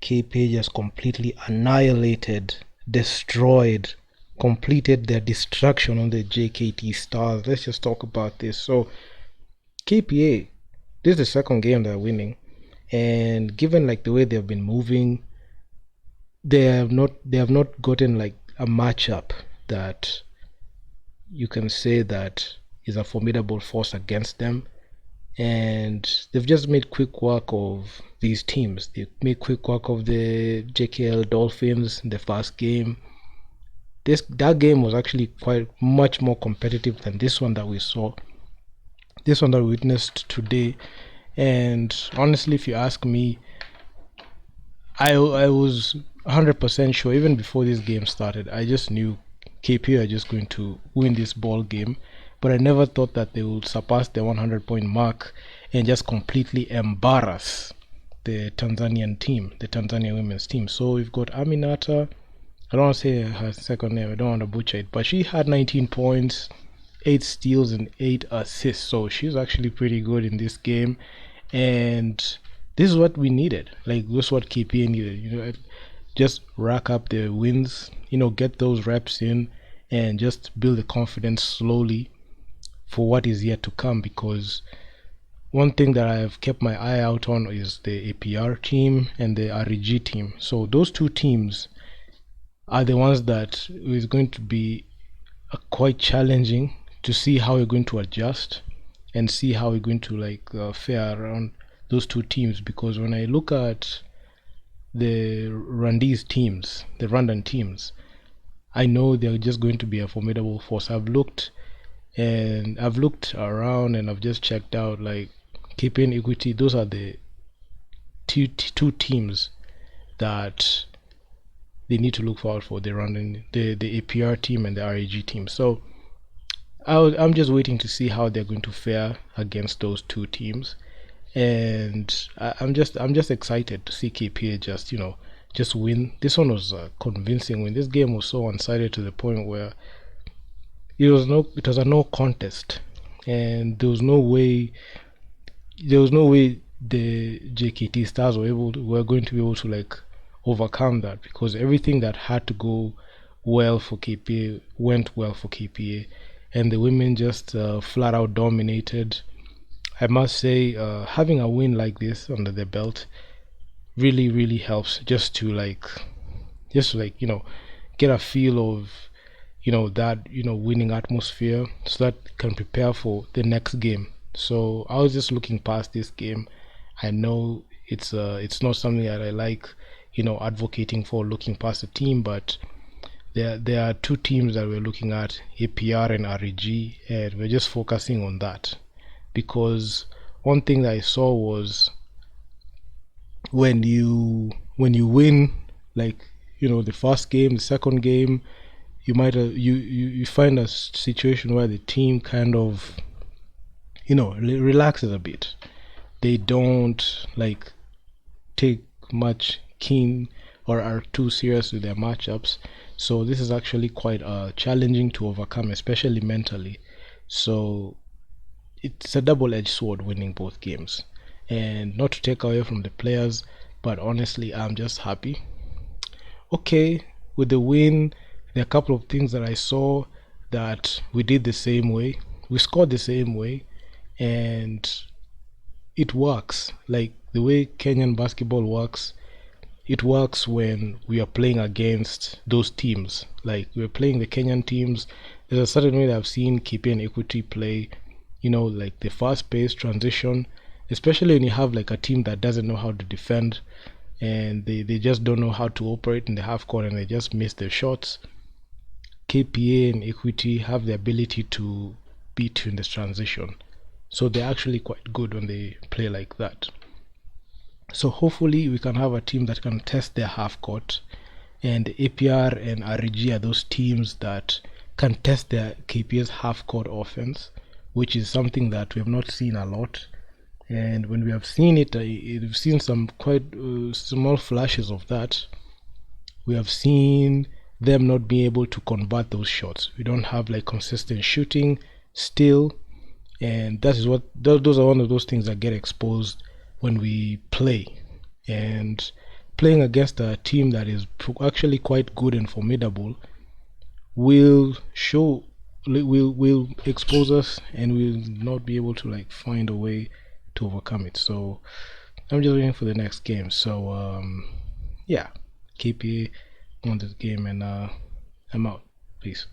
KPA just completely annihilated, destroyed, completed their destruction on the JKT Stars. Let's just talk about this. So KPA, this is the second game they're winning, and given like the way they've been moving, they have not gotten like a matchup that you can say that is a formidable force against them. And they've just made quick work of these teams. They made quick work of the JKL Dolphins in the first game. That game was actually quite much more competitive than this one that we saw. This one that we witnessed today. And honestly, if you ask me, I was 100% sure even before this game started. I just knew KPA are just going to win this ball game, but I never thought that they would surpass the 100-point mark and just completely embarrass the Tanzanian team, the Tanzania women's team. So we've got Aminata. I don't want to say her second name. I don't want to butcher it, but she had 19 points, 8 steals, and 8 assists. So she's actually pretty good in this game, and this is what we needed. Like, this is what KPA needed. Just rack up the wins. Get those reps in, and just build the confidence slowly for what is yet to come. Because one thing that I've kept my eye out on is the APR team and the REG team. So those two teams are the ones that is going to be quite challenging to see how we're going to adjust and see how we're going to fare around those two teams. Because when I look at the Rwandese teams, the Rwandan teams, I know they're just going to be a formidable force. I've looked around and I've just checked out like KPA and Equity. Those are the two teams that they need to look forward for, the Rwandan, the APR team and the RAG team. So I'm just waiting to see how they're going to fare against those two teams, and I'm just excited to see KPA just win. This one was a convincing win. This game was so one-sided to the point where it was a no contest, and there was no way the JKT Stars were going to be able to overcome that, because everything that had to go well for KPA went well for KPA, and the women just flat out dominated. I must say, having a win like this under their belt really, really helps just to get a feel of that winning atmosphere, so that can prepare for the next game. So I was just looking past this game. I know it's not something that I like advocating for, looking past the team, but there are two teams that we're looking at, APR and REG, and we're just focusing on that. Because one thing that I saw was when you win the first game, the second game, you might you find a situation where the team kind of relaxes a bit. They don't take much keen or are too serious with their matchups. So this is actually quite challenging to overcome, especially mentally. So it's a double-edged sword winning both games, and not to take away from the players, but honestly I'm just happy. Okay, with the win, there are a couple of things that I saw that we did the same way, we scored the same way, and it works. Like the way Kenyan basketball works, it works when we are playing against those teams. Like we're playing the Kenyan teams, there's a certain way that I've seen KPA and Equity play, like the fast-paced transition, especially when you have like a team that doesn't know how to defend, and they just don't know how to operate in the half court, and they just miss their shots. KPA and Equity have the ability to beat you in this transition, so they're actually quite good when they play like that. So hopefully we can have a team that can test their half court, and APR and REG are those teams that can test their KPA's half court offense, which is something that we have not seen a lot. And when we have seen it, we've seen some quite small flashes of that. We have seen them not being able to convert those shots. We don't have consistent shooting still, and those are one of those things that get exposed when we play. And playing against a team that is actually quite good and formidable will show, will expose us, and we'll not be able to like find a way to overcome it. So I'm just waiting for the next game. So yeah, KPA won this game, and I'm out. Peace.